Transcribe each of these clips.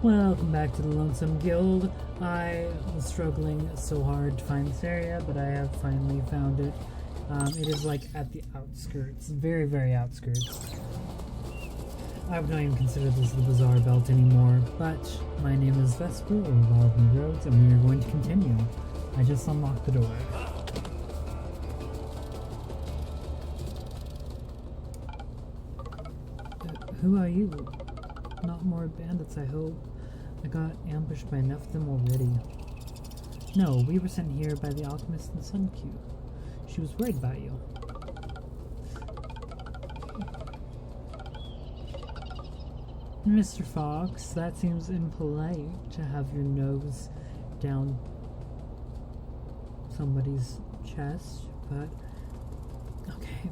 Welcome back to the Lonesome Guild. I was struggling so hard to find this area, but I have finally found it. It is like at the outskirts, very, very outskirts. I would not even consider this the Bazaar Belt anymore, but my name is Vesper, or Evolving Roads, and we are going to continue. I just unlocked the door. Who are you? Not more bandits, I hope. I got ambushed by enough of them already. No, we were sent here by the alchemist and Sunq. She was worried about you. Mr. Fox, that seems impolite to have your nose down somebody's chest, but okay.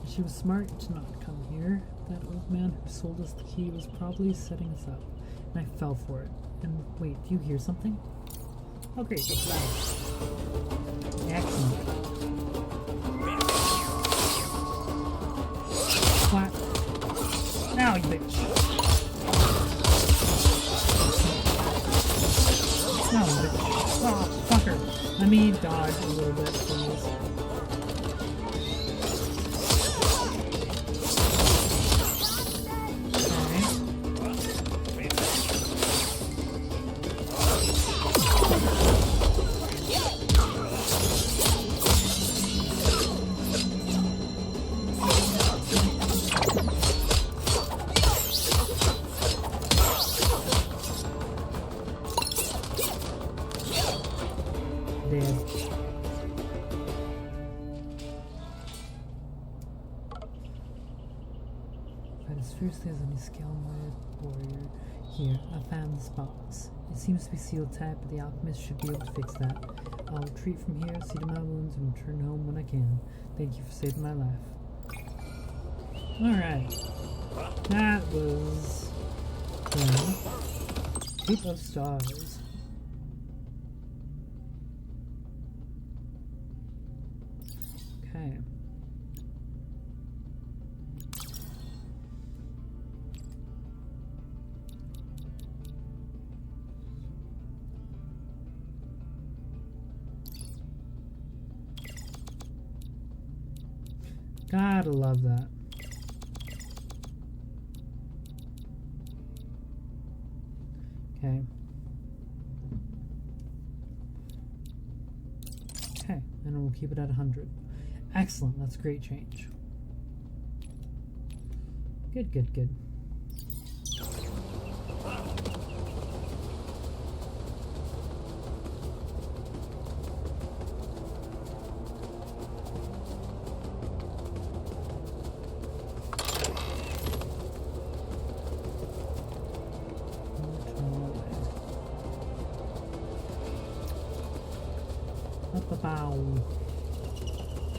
She was smart to not come here. That old man who sold us the key was probably setting us up, and I fell for it. And wait, do you hear something? Oh great, it's loud. Excellent. What? Now, you bitch. Now, you bitch. Oh, fucker. Let me dodge a little bit, please. Fiercely as any scale-minded warrior. Here, I found this box. It seems to be sealed tight, but the alchemist should be able to fix that. I'll retreat from here, see to my wounds, and return home when I can. Thank you for saving my life. Alright. That was... Heap of stars. Okay. Gotta love that. Okay. Okay, and we'll keep it at 100. Excellent, that's a great change. Good, good, good.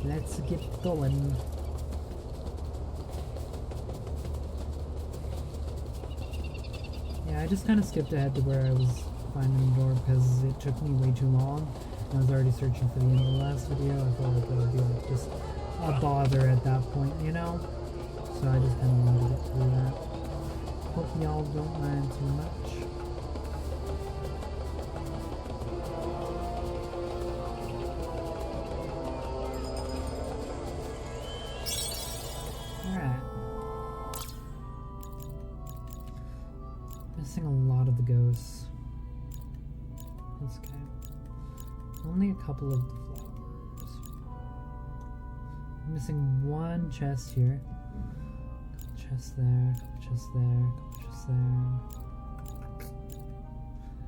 Let's get going. Yeah, I just kind of skipped ahead to where I was finding the door because it took me way too long. I was already searching for the end of the last video. I thought it would be like just a bother at that point, you know? So I just kind of wanted to get through that. Hope y'all don't mind too much. Missing a lot of the ghosts. That's okay. Only a couple of the flowers. Missing one chest here. Couple chests there, couple chests there, couple chests there.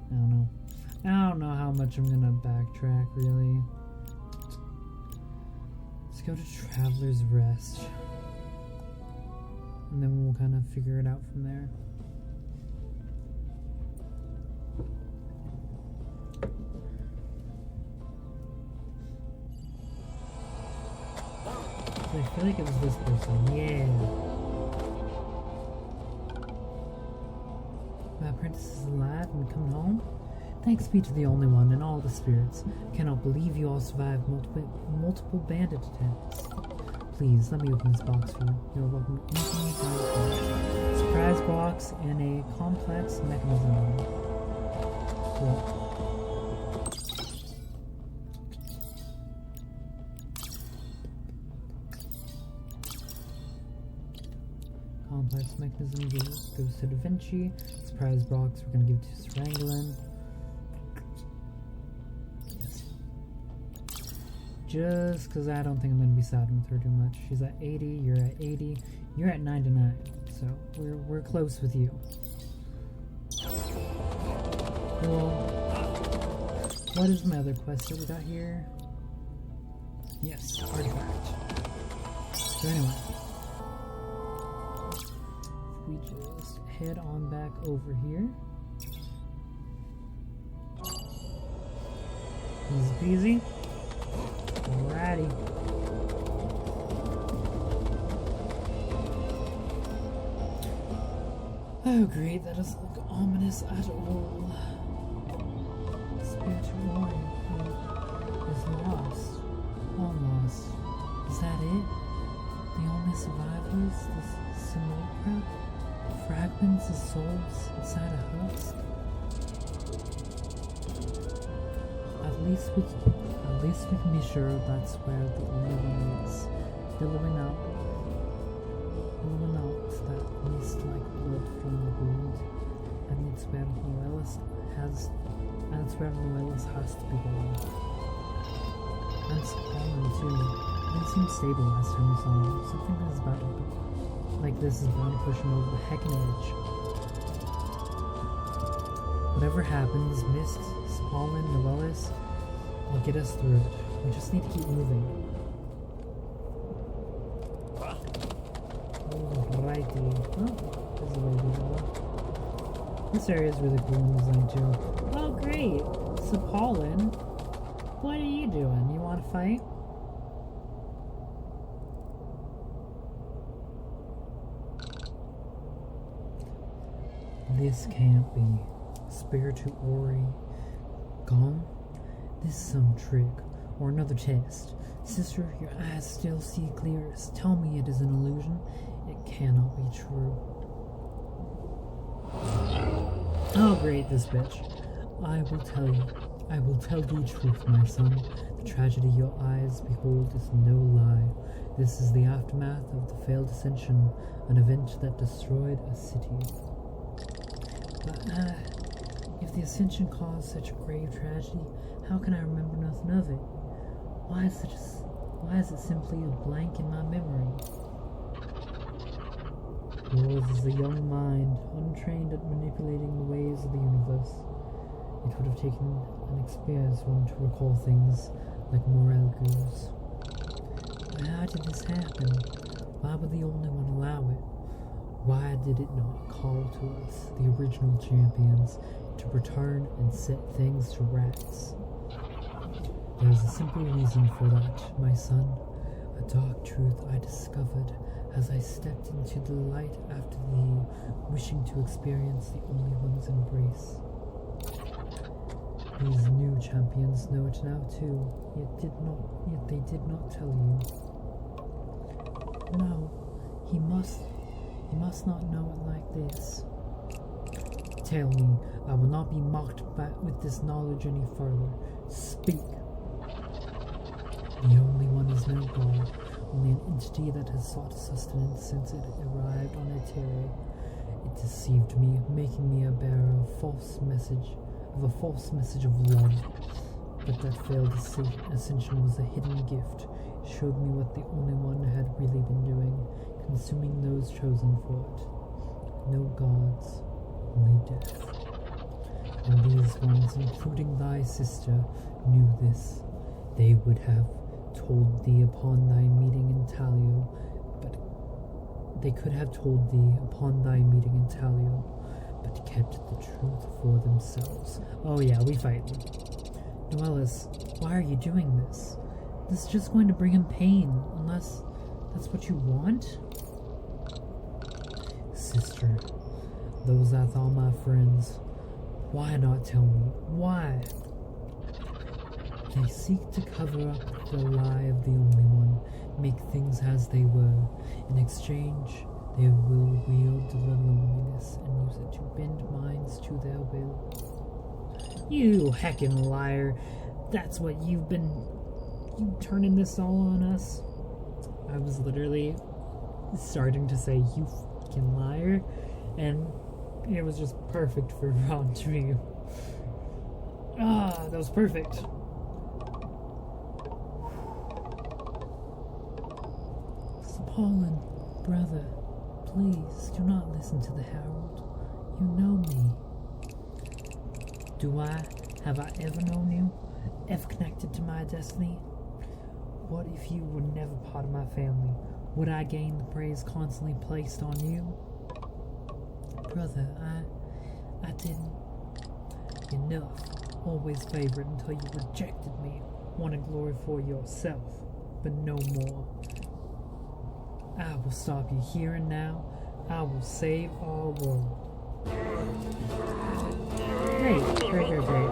I don't know. I don't know how much I'm gonna backtrack, really. Let's go to Traveler's Rest. And then we'll kind of figure it out from there. I feel like it was this person. Yeah. My apprentice is alive and coming home? Thanks be to the only one and all the spirits. I cannot believe you all survived multiple bandit attacks. please, let me open this box for you. You're welcome to instantly find a surprise box and a complex mechanism. Cool. Complex mechanism goes to Da Vinci. Surprise box we're gonna give to Sarangolin. Yes. Just because I don't think I'm gonna be siding with her too much. She's at 80, you're at 80, you're at 99. So we're close with you. Cool. What is my other quest that we got here? Yes, artifact. So anyway. We just head on back over here. Easy peasy. Alrighty. Oh great, that doesn't look ominous at all. Espiritu is lost. Almost. Is that it? The only survivors? This simulacra? Fragments of souls inside a husk? At least we can be sure that's where the only one is. Billowing out that mist like blood from the wound, and it's where Noelis has to be going. And Spawn too. It seemed stable last time we saw him. Something is about to like this is bound to push him over the heckin' edge. Whatever happens, Mist, Spallman, Noelis will get us through it. We just need to keep moving. Alrighty. Oh, there's a lady there. This area is really cool in design too. Oh great! So Paulin, what are you doing? You want to fight? This can't be. Espiritu gone? This is some trick, or another test. Sister, your eyes still see clearest. Tell me it is an illusion. It cannot be true. Oh great, this bitch. I will tell you. I will tell thee truth, my son. The tragedy your eyes behold is no lie. This is the aftermath of the failed ascension, an event that destroyed a city. But, if the ascension caused such a grave tragedy, how can I remember nothing of it? Why is it simply a blank in my memory? Yours is a young mind, untrained at manipulating the ways of the universe. It would have taken an experienced one to recall things like morale goose. But how did this happen? Why would the only one allow it? Why did it not call to us, the original champions, to return and set things to rights? There is a simple reason for that, my son. A dark truth I discovered as I stepped into the light after thee, wishing to experience the only one's embrace. These new champions know it now too, yet they did not tell you. No, he must not know it like this. Tell me, I will not be mocked with this knowledge any further. Speak. The only one is no God, only an entity that has sought sustenance since it arrived on Etere. It deceived me, making me a bearer of a false message of love. But that failed ascension was a hidden gift. It showed me what the only one had really been doing, consuming those chosen for it. No gods, only death. And these ones, including thy sister, knew this. They would have told thee upon thy meeting in Talio, but they could have told thee upon thy meeting in Talio, but kept the truth for themselves. Oh yeah, we fight them. Noelis, why are you doing this? This is just going to bring him pain, unless that's what you want? Sister, those I thought my friends, why not tell me? Why? They seek to cover up the lie of the only one, make things as they were. In exchange, they will wield the loneliness and use it to bend minds to their will. You heckin' liar. That's what you've been... You turning this all on us? I was literally starting to say, you fucking liar, and it was just perfect for Ron Trio. Ah, that was perfect. Pollen, brother, please do not listen to the Herald. You know me. Have I ever known you? Ever connected to my destiny? What if you were never part of my family? Would I gain the praise constantly placed on you? Brother, I didn't. Enough. Always favored until you rejected me. Wanted glory for yourself, but no more. I will stop you here and now. I will save our world. Great, great, great, great.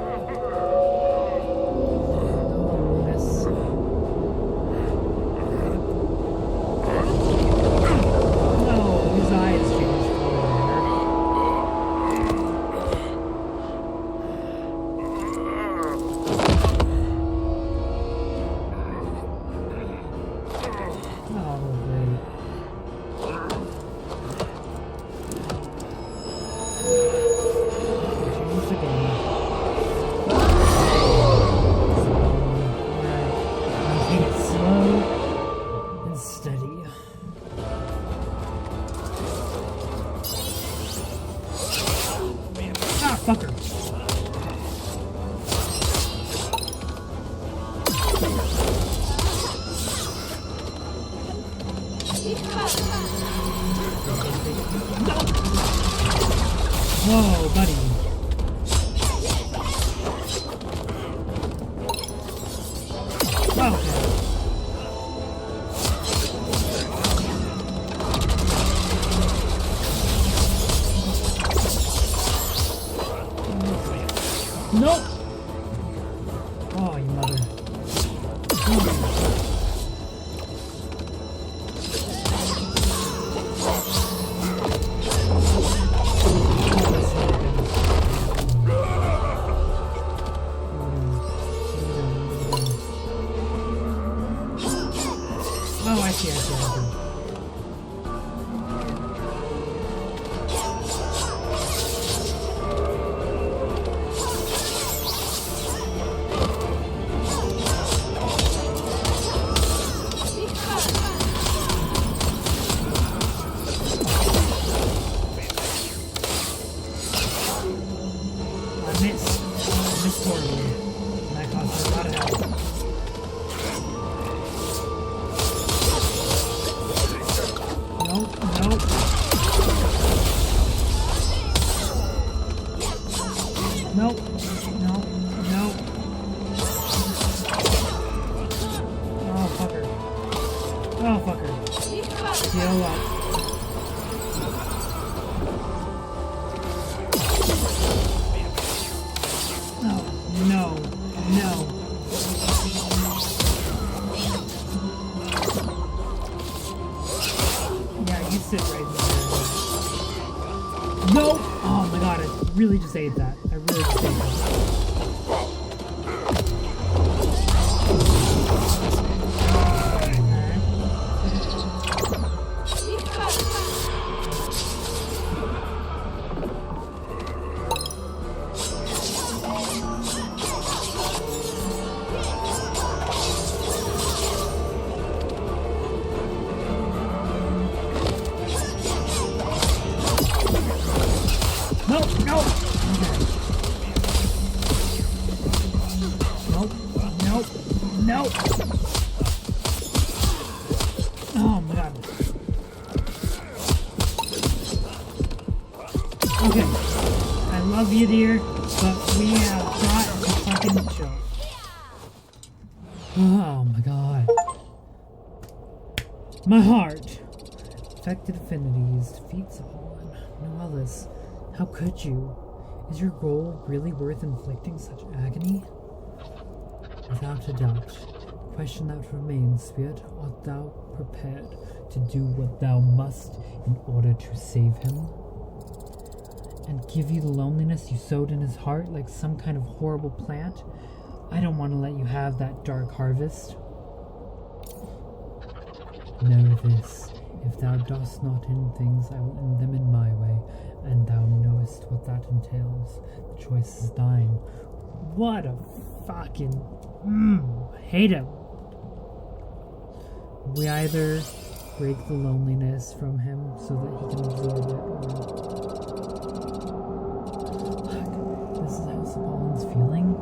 Whoa, buddy. Okay. Nope. Oh, you mother. Oh, I see. I missed horribly. And that cost me a lot of health. Nope. Oh, fucker. Heal up. No. Yeah, you sit right there. No! Oh my god, I really just ate that. Nope. Oh my god. Okay. I love you, dear, but we have got to fucking chill. Oh my god. My heart. Affected affinities. Defeat Solomon. No, Ellis. How could you? Is your goal really worth inflicting such agony? Without a doubt, question that remains, Spirit. Art thou prepared to do what thou must in order to save him? And give you the loneliness you sowed in his heart like some kind of horrible plant? I don't want to let you have that dark harvest. Know this, if thou dost not end things, I will end them in my way, and thou knowest what that entails. The choice is thine. What a fucking... hate him. We either break the loneliness from him so that he can absorb it, or... Fuck, this is how Sabalin's feeling?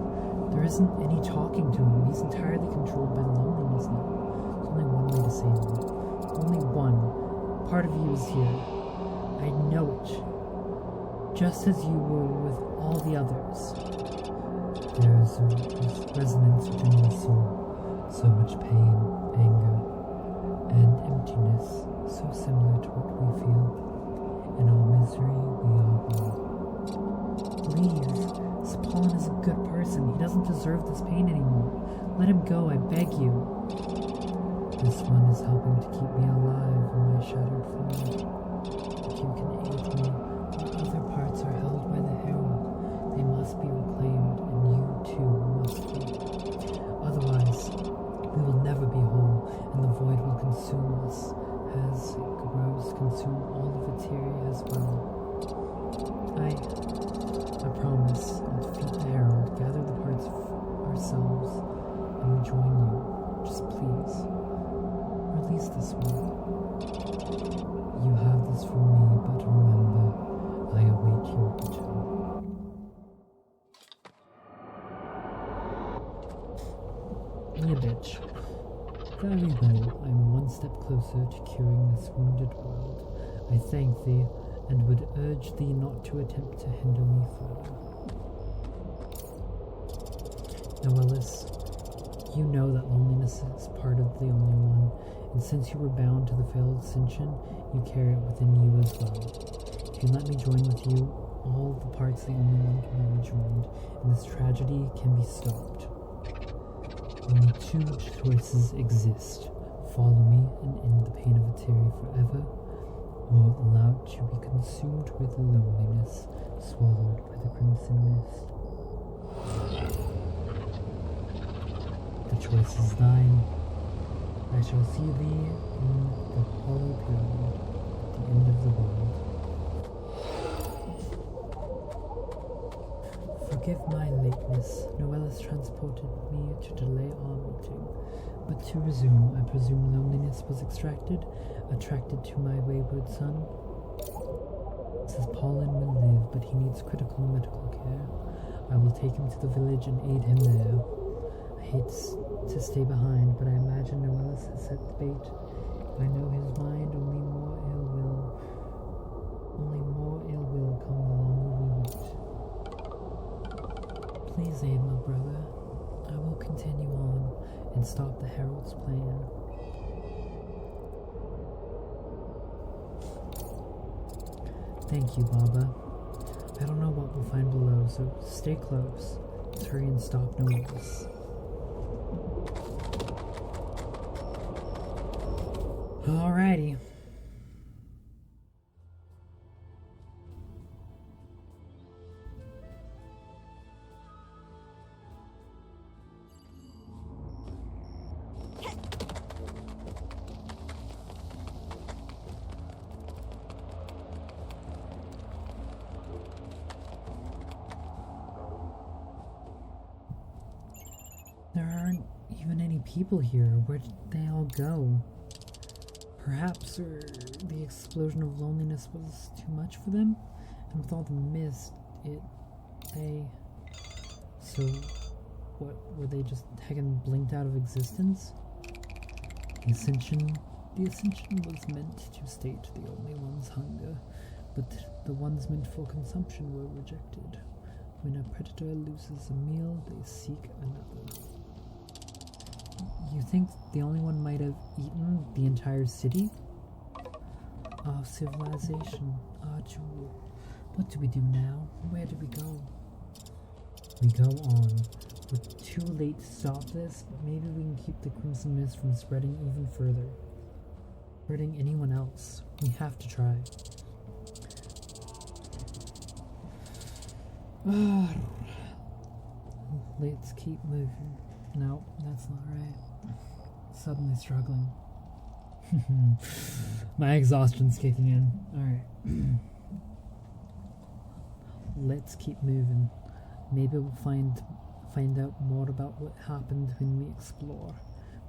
There isn't any talking to him. He's entirely controlled by the loneliness now. There's only one way to save him. Only one. Part of you is here. I know it. Just as you were with all the others. There is a resonance within my soul. So much pain, anger, and emptiness. So similar to what we feel. In our misery, we are one. Please. Spawn is a good person. He doesn't deserve this pain anymore. Let him go, I beg you. This one is helping to keep me alive in my shattered form. If you can aid me, the other parts are held by the herald. They must be reclaimed, and you too must be. Otherwise, we will never be whole, and the void will consume us, as it grows consume all of Etere as well. I promise I'll defeat the herald, gather the parts of ourselves, and join you. Just please. Release this one. You have this from me, but remember, I await your return. Yeah, bitch. Very well, I'm one step closer to curing this wounded world. I thank thee, and would urge thee not to attempt to hinder me further. Noelis, you know that loneliness is part of the only one, and since you were bound to the failed ascension, you carry it within you as well. If you let me join with you, all the parts of the only one can be rejoined, and this tragedy can be stopped. Only two choices exist. Follow me and end the pain of Etere forever, or allow it to be consumed with loneliness, swallowed by the crimson mist. The choice is thine. I shall see thee in the hollow pyramid, at the end of the world. Forgive my lateness. Noelis transported me to delay our meeting. But to resume, I presume loneliness was attracted to my wayward son. Says Paulin will live, but he needs critical medical care. I will take him to the village and aid him there. I hate to stay behind, but I imagine Noelis has set the bait. If I know his mind, only more ill will come the longer we wait. Please aid my brother. I will continue on and stop the Herald's plan. Thank you, Baba. I don't know what we'll find below, so stay close. Let's hurry and stop Noelis. Alrighty. There aren't even any people here. Where did they all go? Perhaps the explosion of loneliness was too much for them? And with all the mist, So, what, were they just heckin' blinked out of existence? The ascension was meant to state the only one's hunger, but the ones meant for consumption were rejected. When a predator loses a meal, they seek another. You think the only one might have eaten the entire city? Our civilization, our jewel. What do we do now? Where do we go? We go on, We're too late to stop this, but maybe we can keep the crimson mist from spreading even further. Hurting anyone else. We have to try. Let's keep moving. No, that's not right. Suddenly struggling. My exhaustion's kicking in. Alright. Let's keep moving. Maybe we'll find out more about what happened when we explore.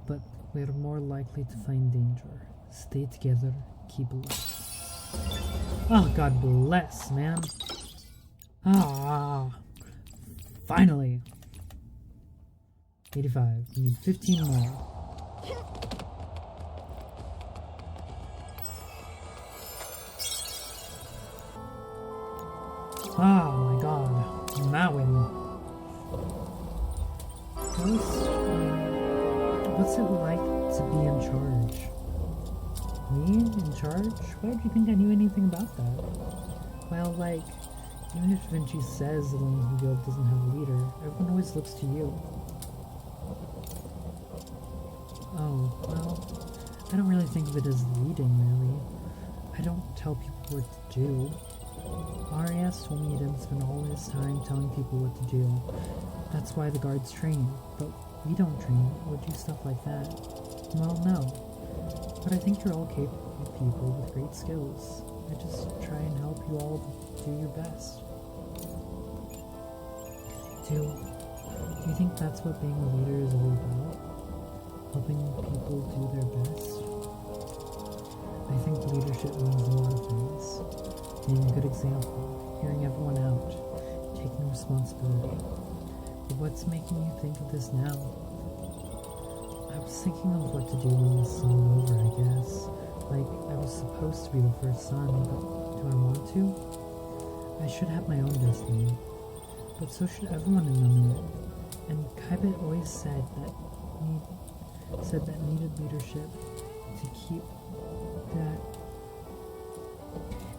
But we're more likely to find danger. Stay together, keep alive. Oh, God bless, man. Ah, finally. 85. We need 15 more. Oh my God, Mawin. What's it like to be in charge? Me in charge? Why did you think I knew anything about that? Well, like, even if Vinci says the Lonesome Guild doesn't have a leader, everyone always looks to you. Oh, well, I don't really think of it as leading, really. I don't tell people what to do. Arias told me he didn't spend all his time telling people what to do. That's why the guards train, but we don't train or do stuff like that. Well, no. But I think you're all capable people with great skills. I just try and help you all do your best. Do you think that's what being a leader is all about? Helping people do their best? I think leadership means a lot of things. Being a good example, hearing everyone out, taking responsibility. But what's making you think of this now? I was thinking of what to do when this is all over, I guess. Like, I was supposed to be the first son, but do I want to? I should have my own destiny. But so should everyone in Nunavut. And Kaibet always said that needed leadership to keep that.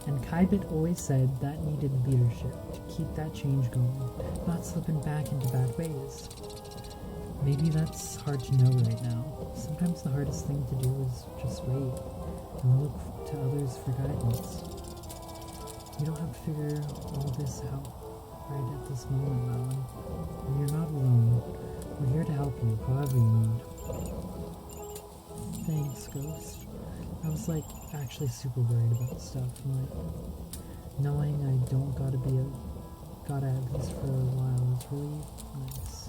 And Kaibet always said that needed leadership to keep that change going, not slipping back into bad ways. Maybe that's hard to know right now. Sometimes the hardest thing to do is just wait and look to others for guidance. You don't have to figure all this out right at this moment, Rowan. And you're not alone. We're here to help you, however you need. Thanks, Ghost. I was like actually super worried about stuff, and like knowing I don't gotta have this for a while is really nice.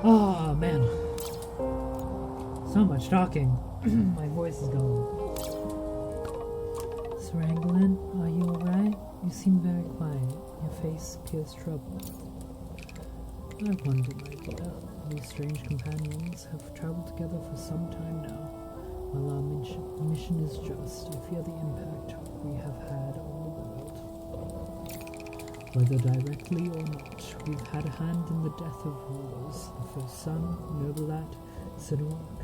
Oh man, so much talking. My voice is gone. Srangolin, are you alright? You seem very quiet. Your face appears troubled. I wonder, my dear. We strange companions have traveled together for some time now. While our mission is just to feel the impact we have had on the world. Whether directly or not, we've had a hand in the death of rulers, the First Son, Nobilat, Sinuak,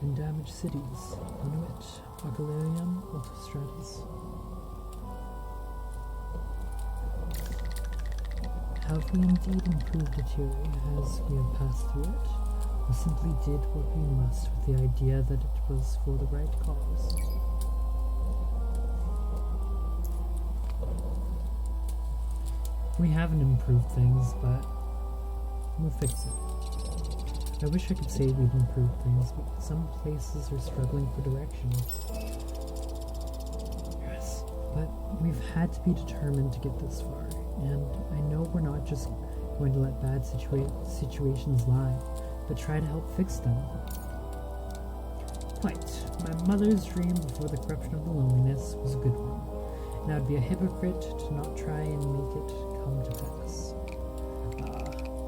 and damaged cities, Inuit, Agalarian, Autostratus. Have we indeed improved Etere as we have passed through it, or simply did what we must with the idea that it was for the right cause? We haven't improved things, but we'll fix it. I wish I could say we've improved things, but some places are struggling for direction. Yes, but we've had to be determined to get this far. And I know we're not just going to let bad situations lie, but try to help fix them. Quite. My mother's dream before the corruption of the loneliness was a good one, and I'd be a hypocrite to not try and make it come to pass.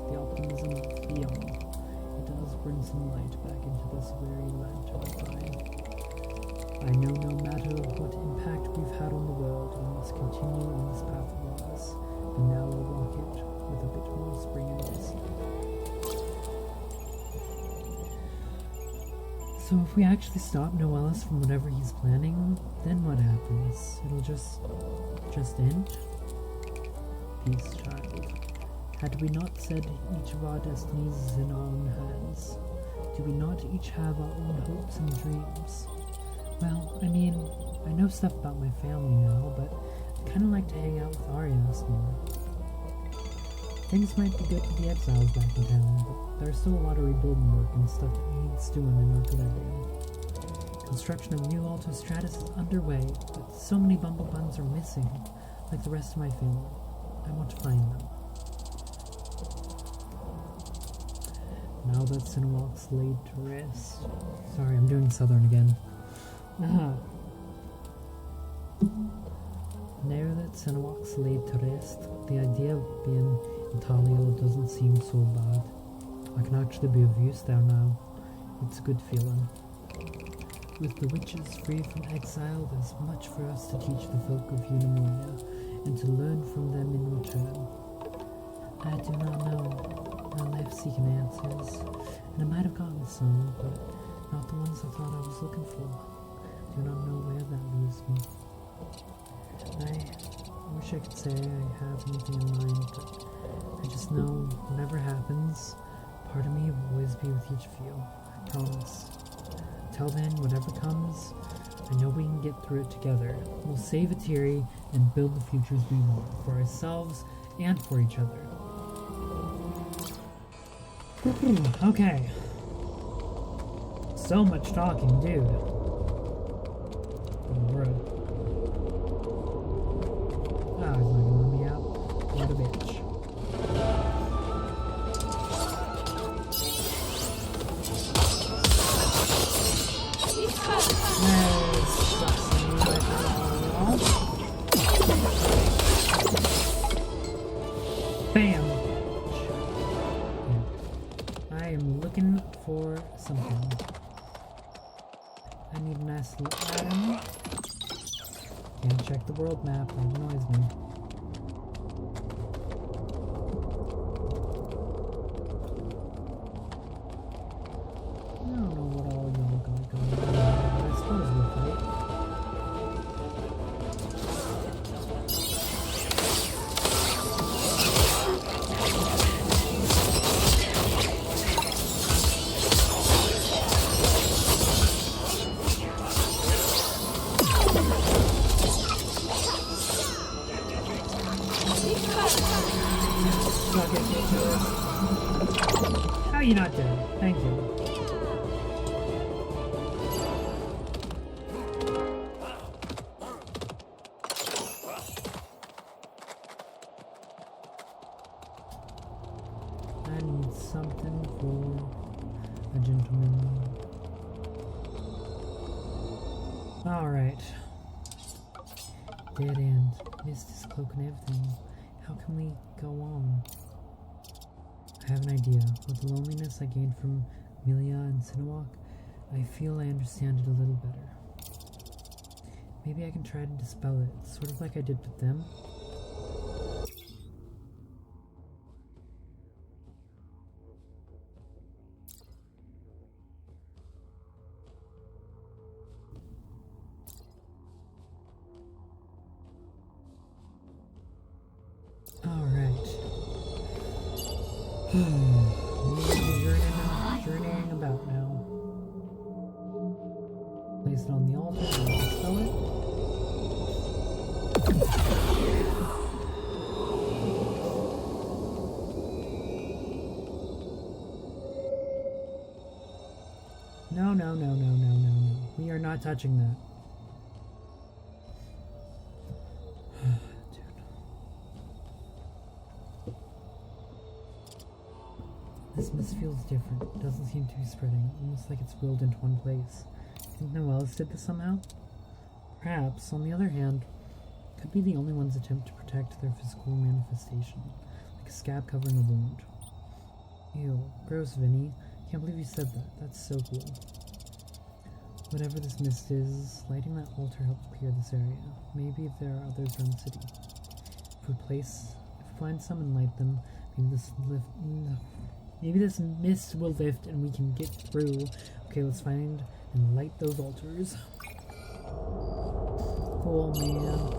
The optimism of beyond. It does bring some light back into this weary lantern of mine. I know no matter what impact we've had on the world, we must continue on this path of ours. And now we'll walk it with a bit more spring in us. So if we actually stop Noelis from whatever he's planning, then what happens? It'll just end? Peace, child. Had we not said each of our destinies is in our own hands? Do we not each have our own hopes and dreams? Well, I mean, I know stuff about my family now, but I'd kind of like to hang out with Arya some more. Things might be good for the exiles back in town, but there's still a lot of rebuilding work and stuff that needs doing in our area. Construction of new Alto Stratus is underway, but so many bumblebuns are missing, like the rest of my family. I want to find them. Now that Sinwalk's laid to rest. Sorry, I'm doing Southern again. Now that Sinwalk's laid to rest, the idea of being in Talio doesn't seem so bad. I can actually be of use there now. It's a good feeling. With the witches free from exile, there's much for us to teach the folk of Unamunia, and to learn from them in return. I do not know. I left seeking answers, and I might have gotten some, but not the ones I thought I was looking for. I do not know where that leaves me. I wish I could say I have anything in mind, but I just know whatever happens, part of me will always be with each of you. I promise. Till then, whatever comes, I know we can get through it together. We'll save Etere and build the futures we want, for ourselves and for each other. Okay. So much talking, dude. Bro. Ah, he's not gonna let me out. What a bitch. Bam! I am looking for something. I need a nice little item. Can't check the world map, that annoys me. I don't know what all y'all got going on, but I suppose we'll fight. How are you not dead? Thank you. I need something for a gentleman. Alright. Dead end. Missed his cloak and everything. How can we go on? I have an idea. With the loneliness I gained from Milia and Sinwalk, I feel I understand it a little better. Maybe I can try to dispel it, sort of like I did with them. Journeying about now. Place it on the altar and dispel it. No. We are not touching that. This mist feels different. It doesn't seem to be spreading, almost like it's willed into one place. Think Noelle's did this somehow? Perhaps, on the other hand, could be the only one's attempt to protect their physical manifestation, like a scab covering a wound. Ew, gross, Vinny. Can't believe you said that. That's so cool. Whatever this mist is, lighting that altar helps clear this area. Maybe there are others around the city. If we find some and light them, maybe this mist will lift and we can get through. Okay, let's find and light those altars. Oh man.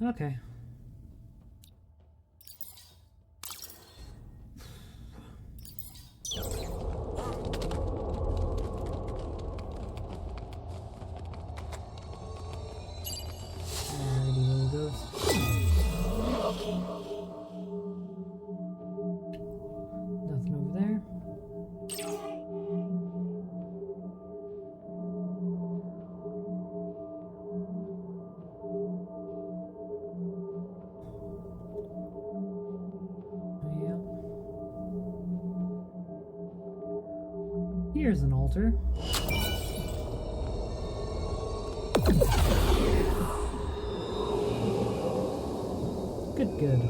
Okay. Alrighty, little ghost. Nothing over there. Here's an altar. Good.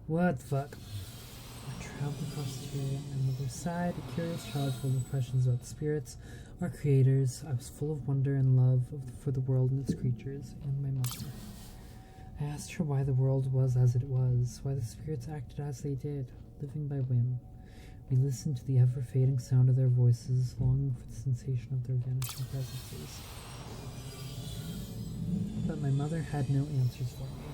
What the fuck? I traveled across Etere and the other side, a curious child full of questions about the spirits, our creators. I was full of wonder and love for the world and its creatures, and my mother. I asked her why the world was as it was, why the spirits acted as they did, living by whim. We listened to the ever-fading sound of their voices, longing for the sensation of their vanishing presences. But my mother had no answers for me.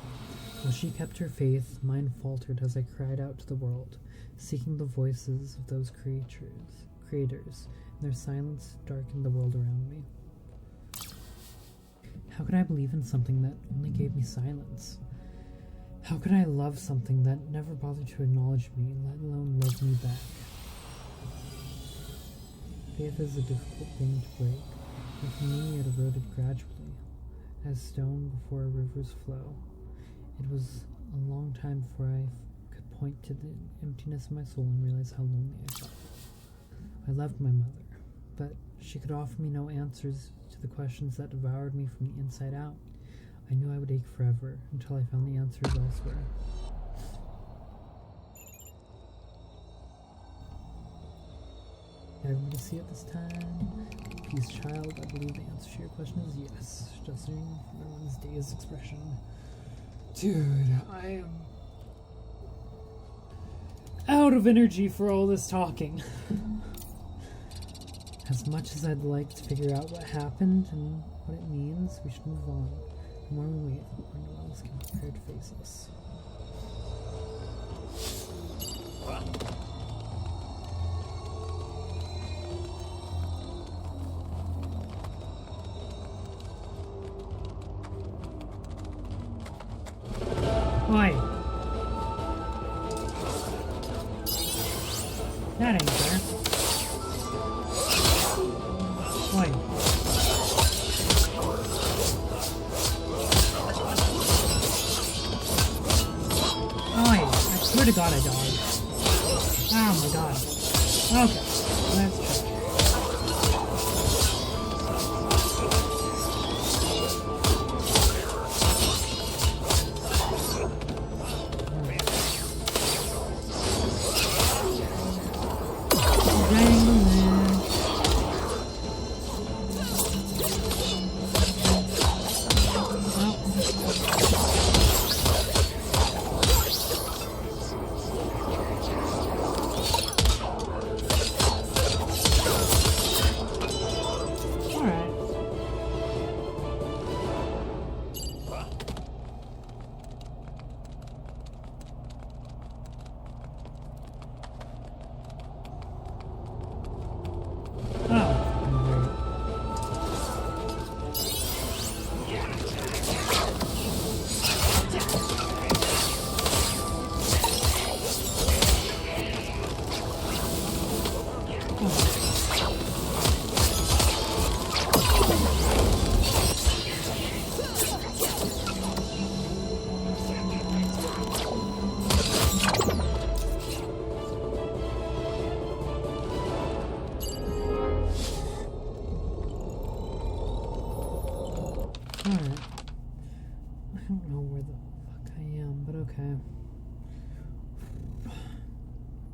While she kept her faith, mine faltered as I cried out to the world, seeking the voices of those creators, and their silence darkened the world around me. How could I believe in something that only gave me silence? How could I love something that never bothered to acknowledge me, let alone love me back? Faith is a difficult thing to break, and for me it eroded gradually, as stone before rivers flow. It was a long time before I could point to the emptiness of my soul and realize how lonely I felt. I loved my mother, but she could offer me no answers to the questions that devoured me from the inside out. I knew I would ache forever until I found the answers elsewhere. Did everybody see it this time? Peace, child. I believe the answer to your question is yes. Judging from everyone's dazed expression. Dude, I am out of energy for all this talking. As much as I'd like to figure out what happened and what it means, we should move on. The more we wait, the more no one else can prepare to face us. Why? That ain't fair. Why? I swear to God I died. Oh my God. Okay, let's try.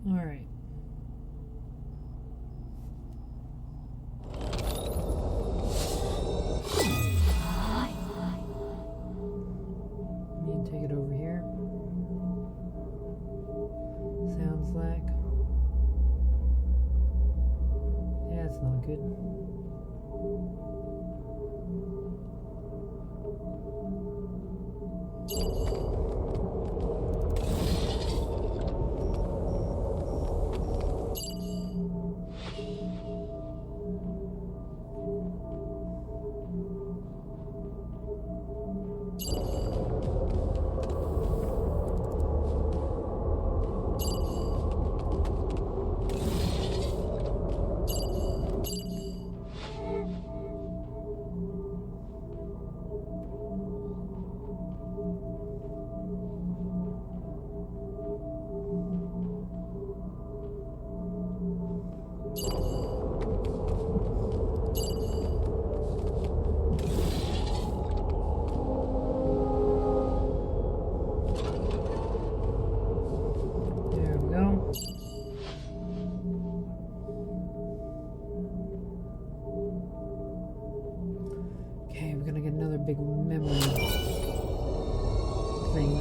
Alright. Me take it over here. Sounds like. Yeah, it's not good. Big memory thing.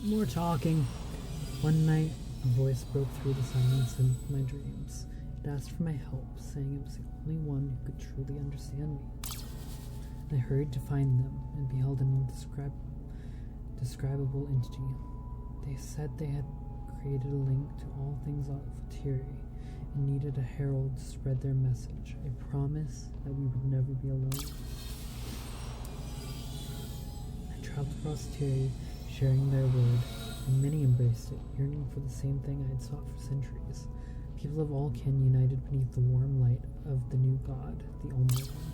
More talking. One night, a voice broke through the silence in my dreams. It asked for my help, saying it was the only one who could truly understand me. I hurried to find them and beheld an indescribable entity. They said they had created a link to all things of Etere and needed a herald to spread their message. I promise that we would never be alone. I traveled across Etere, sharing their word, and many embraced it, yearning for the same thing I had sought for centuries. People of all kin united beneath the warm light of the new God, the only one.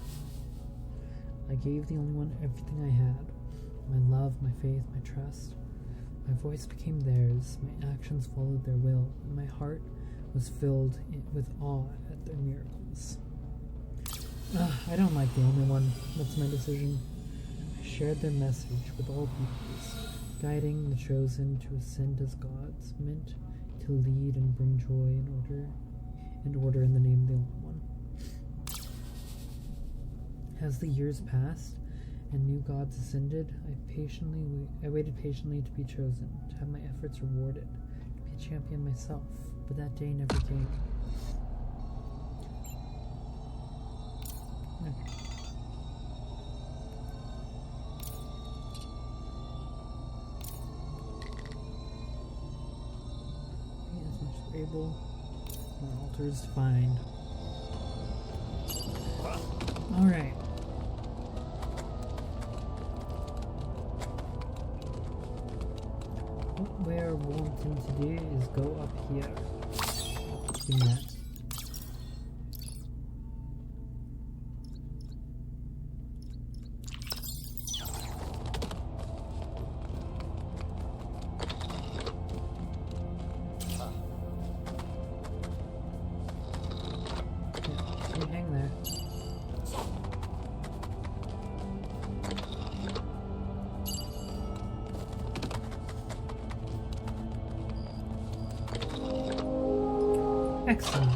I gave the only one everything I had, my love, my faith, my trust. My voice became theirs, my actions followed their will, and my heart was filled with awe at their miracles. I don't like the only one. That's my decision. I shared their message with all peoples, guiding the chosen to ascend as gods, meant to lead and bring joy and order in the name of the only one. As the years passed, and new gods ascended, I waited patiently to be chosen, to have my efforts rewarded, to be a champion myself, but that day never came. Okay. As much as we're able, more altars to find. Alright. What we're wanting to do is go up here. In that. Yeah, you hang there. Excellent.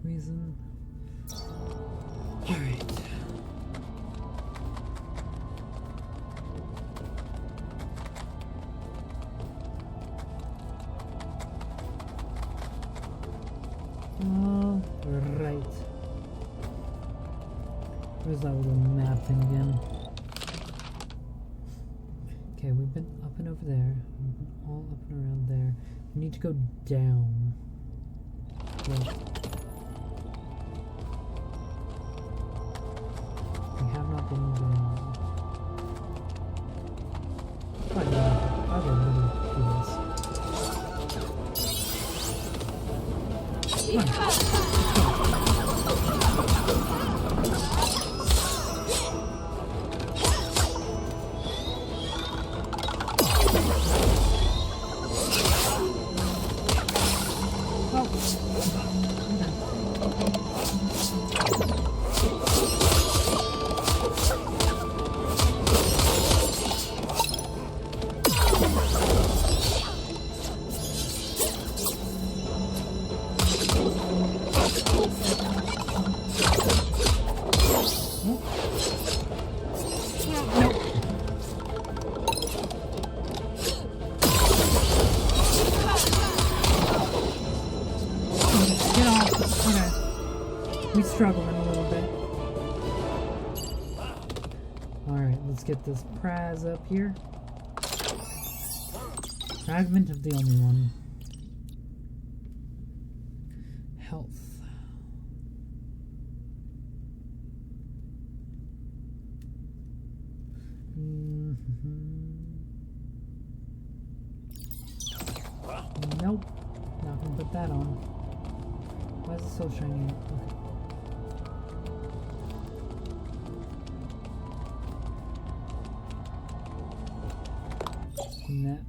Reason. All right. All right. Where's that little map thing again? Okay, we've been up and over there. We've been all up and around there. We need to go down. Well, we have not been down. But I'll do this. Come on. Okay. We're struggling a little bit. Alright, let's get this prize up here. Fragment of the only one. Health. Nope. Not gonna put that on. Why is it so shiny? Okay. And that.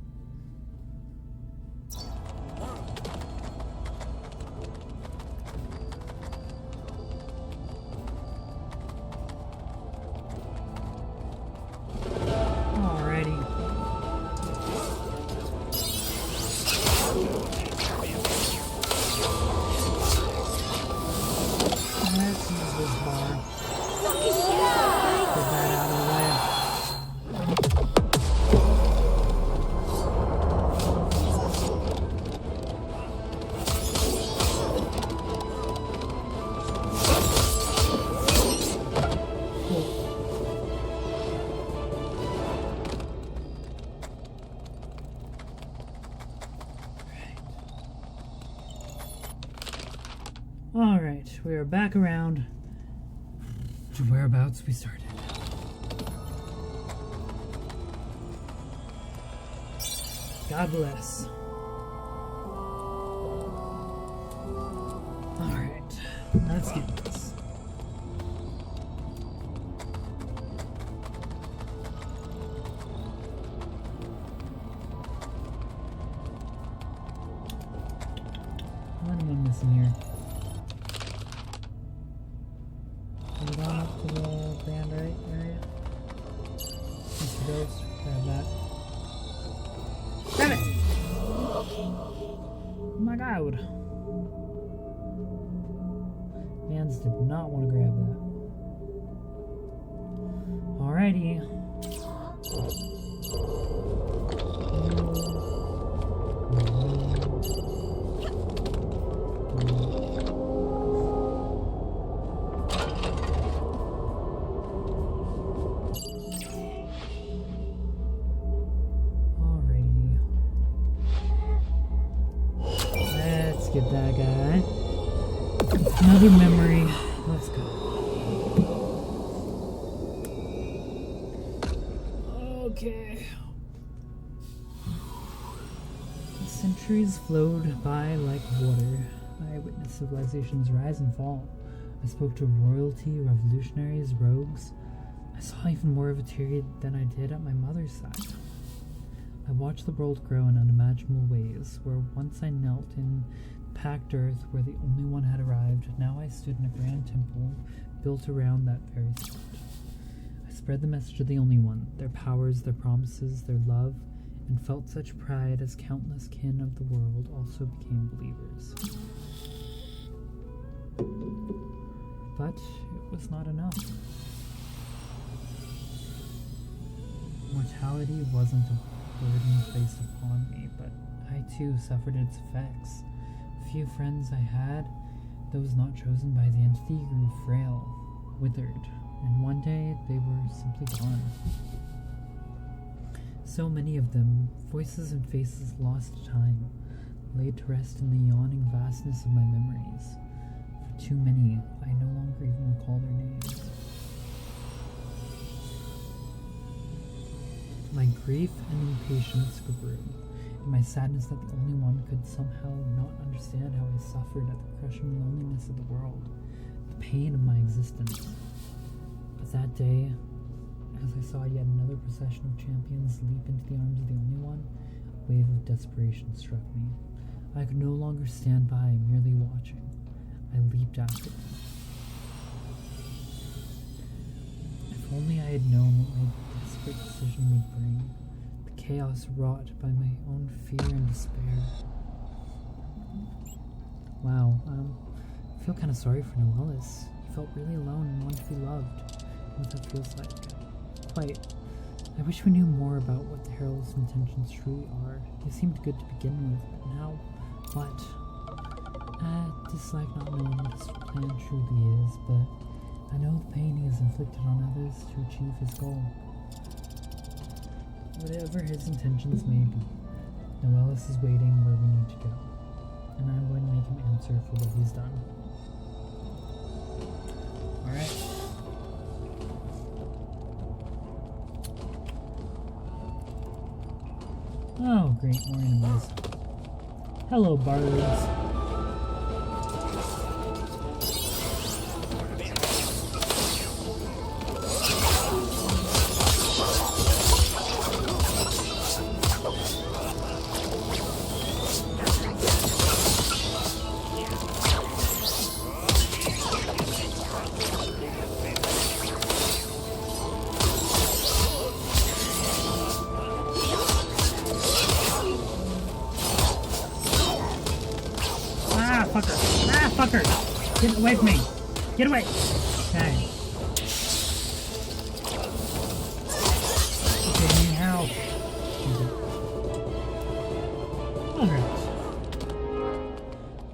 Alright, we are back around to whereabouts we started. God bless. Alright, let's get this. What am I missing here? Put it on up to the band right area. Mr. Ghost, grab that. Grab it! Oh my god. Bands did not want to grab that. Alrighty. Get that guy. Another memory. Let's go. Okay. The centuries flowed by like water. I witnessed civilization's rise and fall. I spoke to royalty, revolutionaries, rogues. I saw even more of Etere than I did at my mother's side. I watched the world grow in unimaginable ways, where once I knelt in packed earth where the only one had arrived, now I stood in a grand temple built around that very spot. I spread the message of the only one, their powers, their promises, their love, and felt such pride as countless kin of the world also became believers. But it was not enough. Mortality wasn't a burden placed upon me, but I too suffered its effects. The few friends I had, those not chosen by the entity, grew frail, withered, and one day they were simply gone. So many of them, voices and faces lost to time, laid to rest in the yawning vastness of my memories. For too many, I no longer even recall their names. My grief and impatience grew, and my sadness that the only one could somehow not understand how I suffered at the crushing loneliness of the world, the pain of my existence. But that day, as I saw yet another procession of champions leap into the arms of the only one, a wave of desperation struck me. I could no longer stand by, merely watching. I leaped after them. If only I had known what my desperate decision would bring, the chaos wrought by my own fear and despair. Wow, I feel kind of sorry for Noellis. He felt really alone and wanted to be loved. What that feels like. Quite. I wish we knew more about what the Herald's intentions truly are. They seemed good to begin with, but now, what? I dislike not knowing what his plan truly is, but I know the pain he has inflicted on others to achieve his goal. Whatever his intentions may be, Noelis is waiting where we need to go, and I'm going to make him answer for what he's done. Alright. Oh, great, more enemies. Hello, bards. Fucker! Get away from me! Get away! Okay. Okay, I need help. Alright.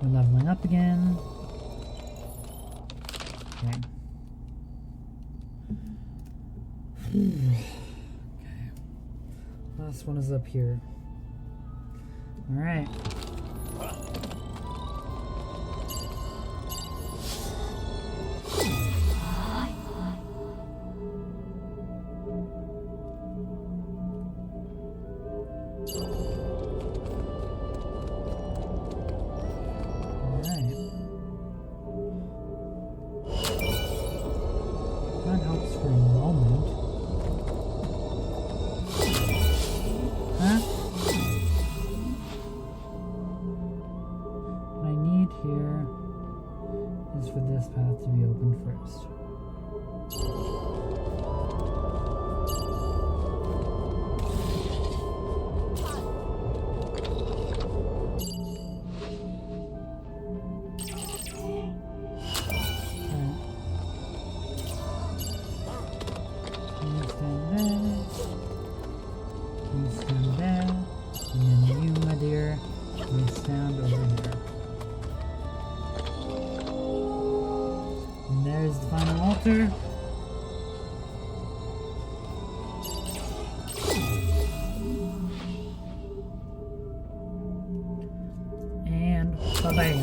We're leveling up again. Okay. Okay. Last one is up here. Alright. That helps for a moment. Huh? What I need here is for this path to be opened first. And ba-bam.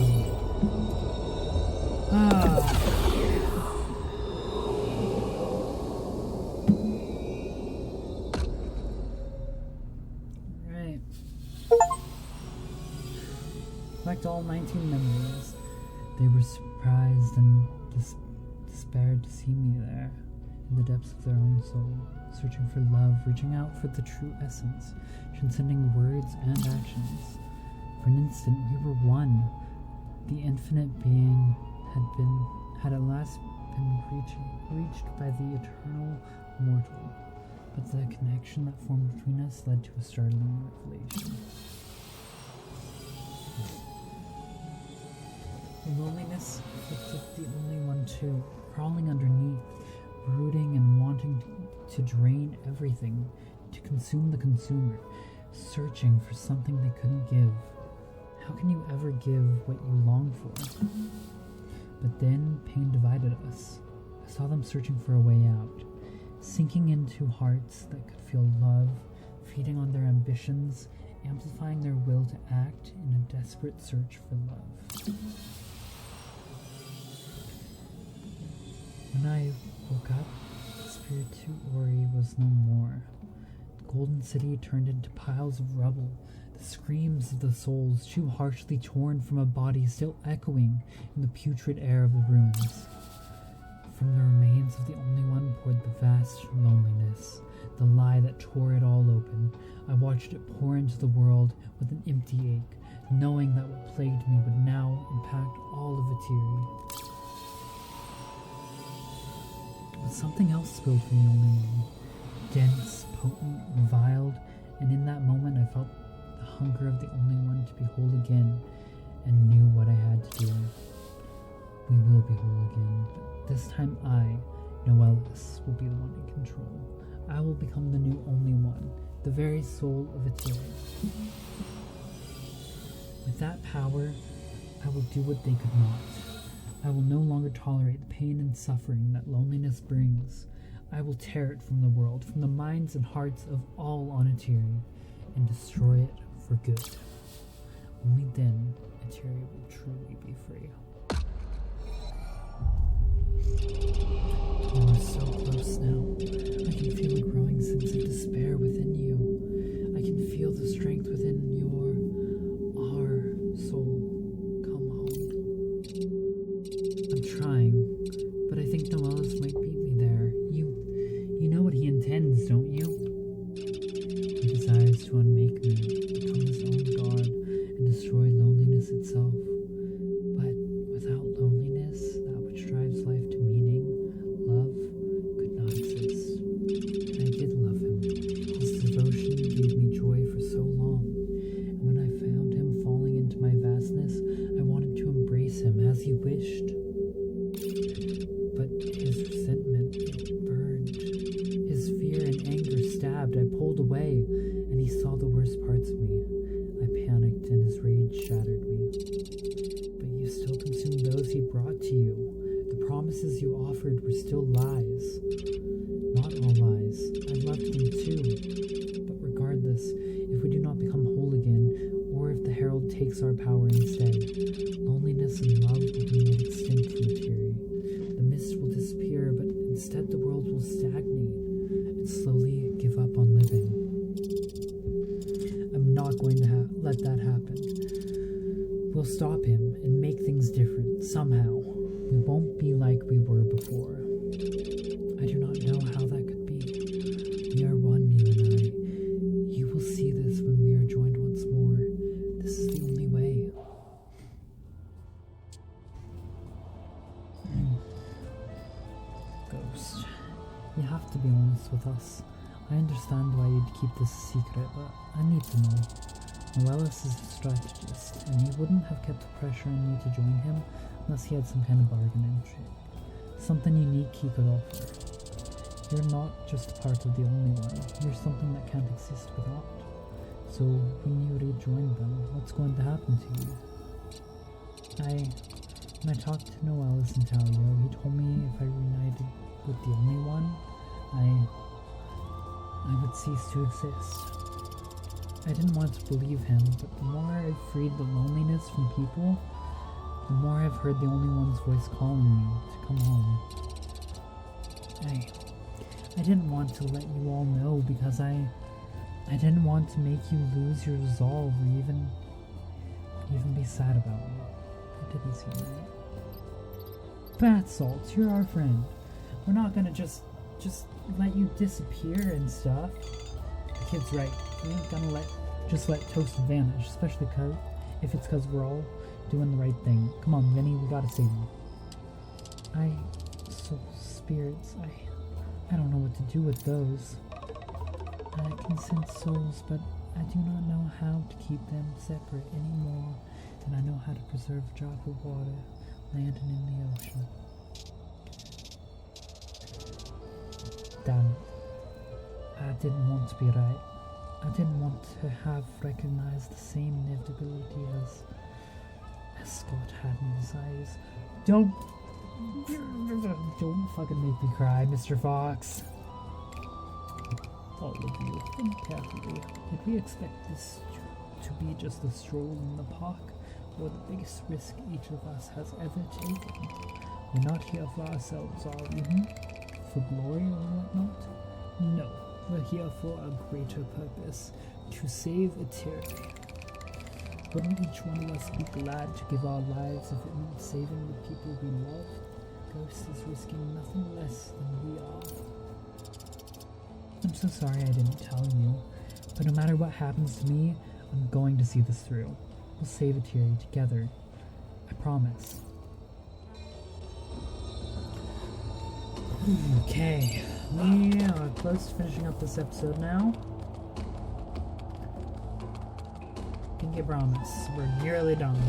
Right. Collect all 19 memories. They were surprised and despaired to see me there, in the depths of their own soul, searching for love, reaching out for the true essence, transcending words and actions. For an instant, we were one. The infinite being had at last been reached by the eternal mortal, but the connection that formed between us led to a startling revelation. The loneliness afflicted the only one too, crawling underneath, brooding and wanting to drain everything, to consume the consumer, searching for something they couldn't give. How can you ever give what you long for? But then pain divided us. I saw them searching for a way out, sinking into hearts that could feel love, feeding on their ambitions, amplifying their will to act in a desperate search for love. When I woke up, Espiritu was no more. The golden city turned into piles of rubble, the screams of the souls too harshly torn from a body still echoing in the putrid air of the ruins. From the remains of the only one poured the vast loneliness, the lie that tore it all open. I watched it pour into the world with an empty ache, knowing that what plagued me would now impact all of Etere. But something else spoke from the only one, dense, potent, reviled, and in that moment I felt the hunger of the only one to be whole again, and knew what I had to do. We will be whole again, but this time I, Noelis, will be the one in control. I will become the new only one, the very soul of Etere. With that power, I will do what they could not. I will no longer tolerate the pain and suffering that loneliness brings. I will tear it from the world, from the minds and hearts of all on Etere, and destroy it for good. Only then Etere will truly be free. You are so close now. I can feel a growing sense of despair within you. I can feel the strength within our soul. Come home. I'm trying, but I think Noella's might beat me there. You know what he intends, don't you? He desires to unmake me, become his own god, and destroy loneliness itself. But without loneliness, that which drives life to meaning, love, could not exist. And I did love him. His devotion gave me joy for so long. And when I found him falling into my vastness, I wanted to embrace him as he wished. But his resentment burned. His fear and anger stabbed. I pulled away, and he saw the worst parts of me. I panicked, and his rage shattered me. But you still consumed those he brought to you. The promises you offered were still lies. Not all lies. I loved them too. But regardless, if we do not become whole again, or if the Herald takes our power instead, loneliness and love will be made extinct from Etere. The mist will disappear, but instead the world will stagnate and slowly give up on living. I'm not going to let that happen. We'll stop him and make things different, somehow. We won't be like we were before. I do not know how that could be. We are one, you and I. You will see this when we are joined once more. This is the only way. Ghost, you have to be honest with us. I understand why you'd keep this a secret, but I need to know. Noella's is a strategist, and he wouldn't have kept the pressure on you to join him unless he had some kind of bargain entry. Something unique he could offer. You're not just part of the only one. You're something that can't exist without. So when you rejoin them, what's going to happen to you? When I talked to Noella's in Talio, he told me if I reunited with the only one, I would cease to exist. I didn't want to believe him, but the more I've freed the loneliness from people, the more I've heard the only one's voice calling me to come home. I didn't want to let you all know because I didn't want to make you lose your resolve or even be sad about it. It didn't seem right. Bath salts, you're our friend. We're not gonna just let you disappear and stuff. The kid's right. We ain't gonna just let Toast vanish, especially if it's because we're all doing the right thing. Come on, Vinny, we gotta save him. Spirits, I don't know what to do with those. I can sense souls, but I do not know how to keep them separate any more than I know how to preserve a drop of water, land and in the ocean. Damn it. I didn't want to be right. I didn't want to have recognized the same inevitability as Scott had in his eyes. Don't fucking make me cry, Mr. Fox. All of you, think carefully. Did we expect this to be just a stroll in the park, or the biggest risk each of us has ever taken? We're not here for ourselves, are we? For glory or whatnot? No, we're here for a greater purpose, to save Etere. Wouldn't each one of us be glad to give our lives if it meant saving the people we love? Ghost is risking nothing less than we are. I'm so sorry I didn't tell you, but no matter what happens to me, I'm going to see this through. We'll save Etere together. I promise. Okay, we are close to finishing up this episode now. Pinky promise, we're nearly done.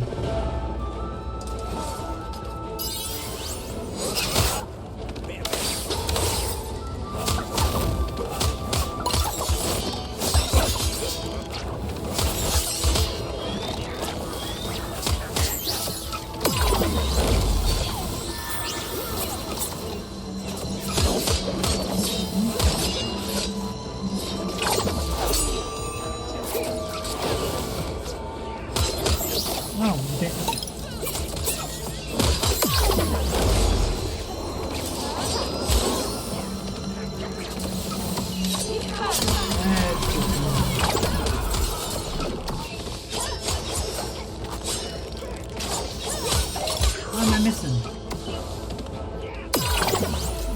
am I missing?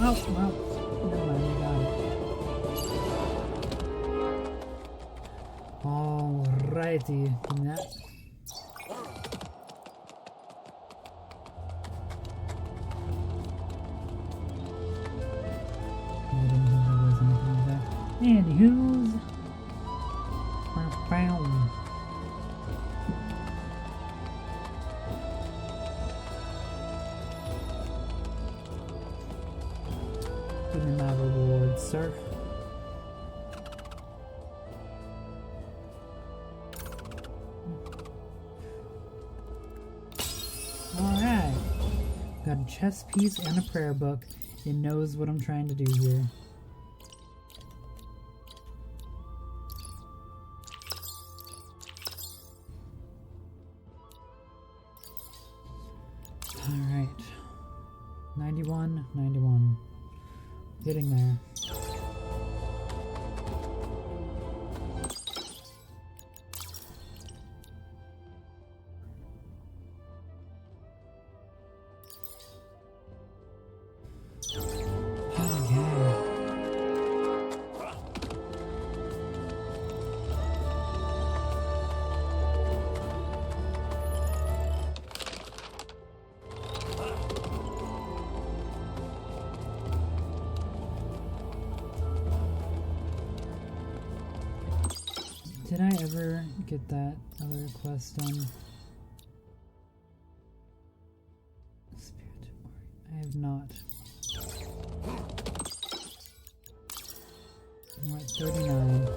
Oh, well. Never mind, we got it. Alrighty. That. I didn't think there was anything like that. Anywho's. Bow. Give me my reward, sir. Alright. Got a chess piece and a prayer book. It knows what I'm trying to do here. Alright. 91, 91. Getting there. Did I ever get that other quest done? Espiritu. I have not. I'm at 39.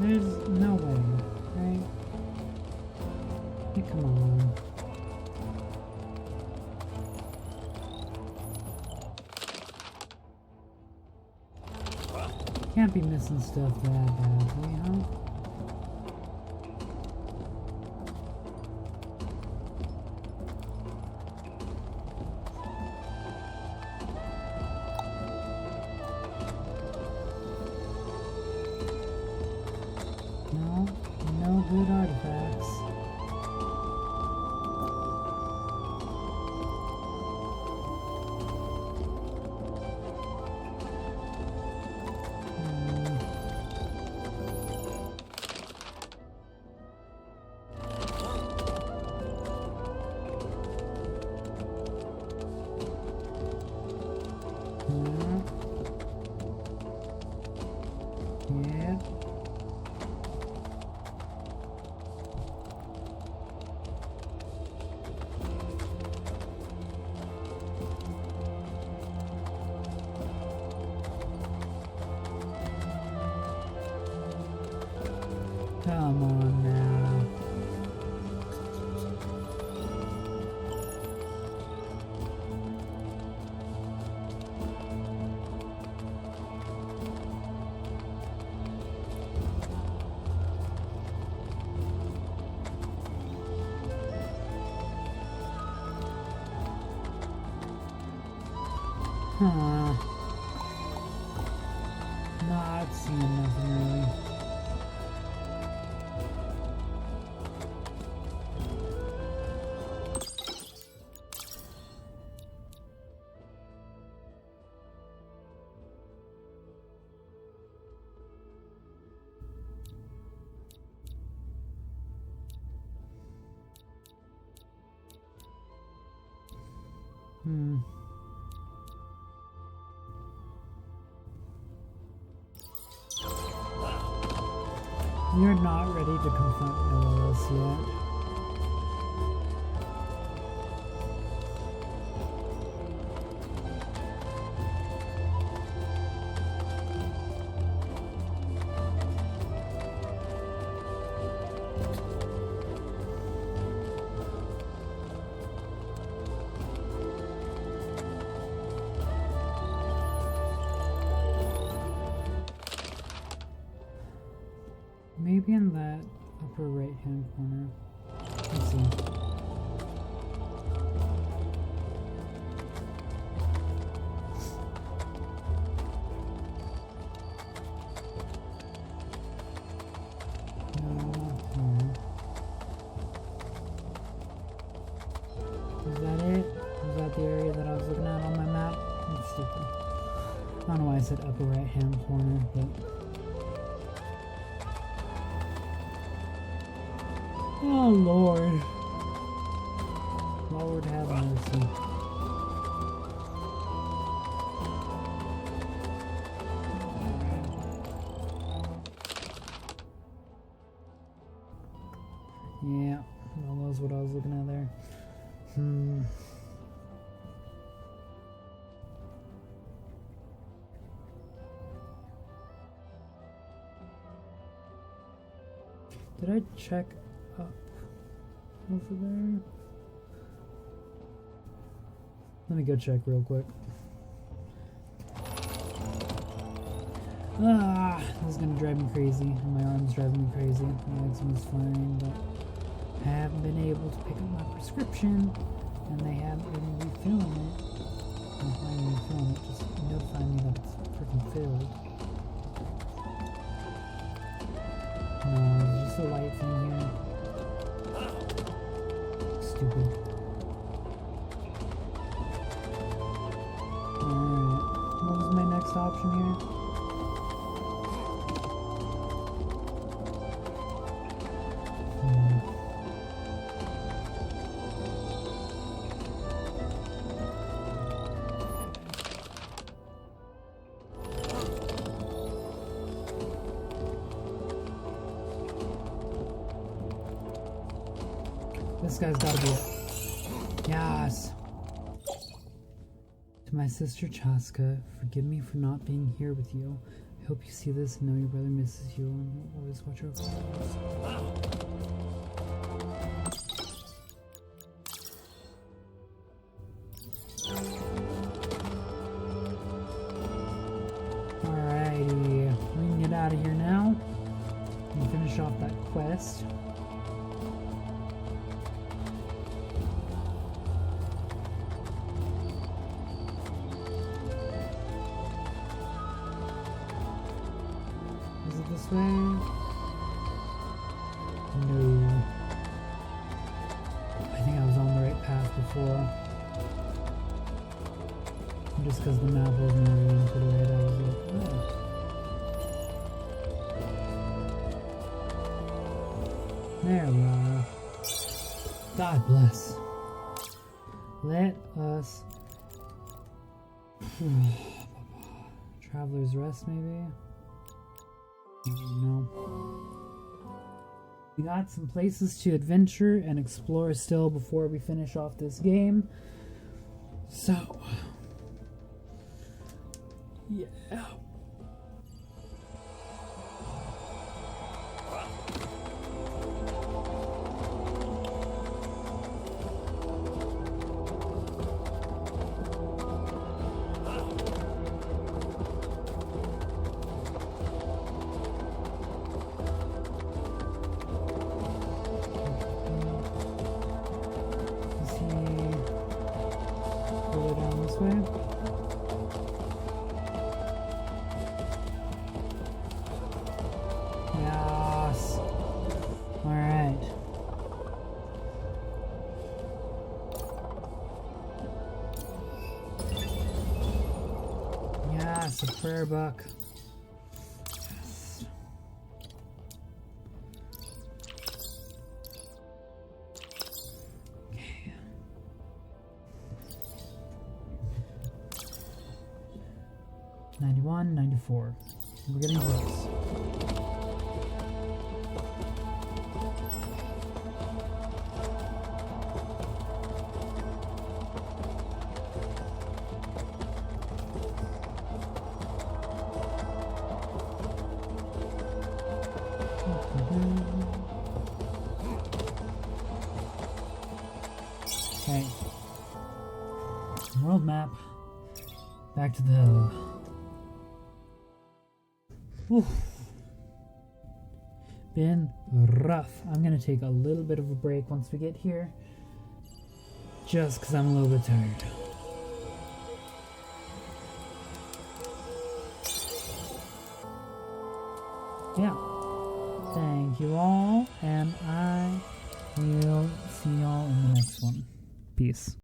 There's no way, right? Hey, come on. Can't be missing stuff that badly, huh? No good artifacts. Yeah. Come on now. Huh. Not seeing nothing really. You're not ready to confront LOS yet. maybe in that upper right hand corner. Let's see. Is that it? Was that the area that I was looking at on my map? That's stupid. I don't know why I said upper right hand corner, but... Oh Lord. Lord have mercy. Yeah, that was what I was looking at there. Did I check up over there? Let me go check real quick. This is gonna drive me crazy. My arm's driving me crazy. My eczema's fine, but I haven't been able to pick up my prescription, and they haven't been refilling it. Not letting me refill it, just notifying me that it's freaking filled. No, there's just a light thing here. Stupid. Alright, what was my next option here? This guy's gotta be it. Yes! To my sister Chaska, forgive me for not being here with you. I hope you see this and know your brother misses you and will always watch over you. Alrighty, we can get out of here now and finish off that quest. This way? No. I think I was on the right path before. Just because the map wasn't moving to the right, I was like, oh. There we are. God bless. Let us... Traveler's Rest, maybe? No. We got some places to adventure and explore still before we finish off this game. So, yeah. 's a prayer book. Yes. Okay. 91, 94. We're getting close. Okay. World map. Back to the hub. Oof. been rough. I'm gonna take a little bit of a break once we get here, just because I'm a little bit tired. Yeah. Thank you all, and I will see y'all in the next one. Peace.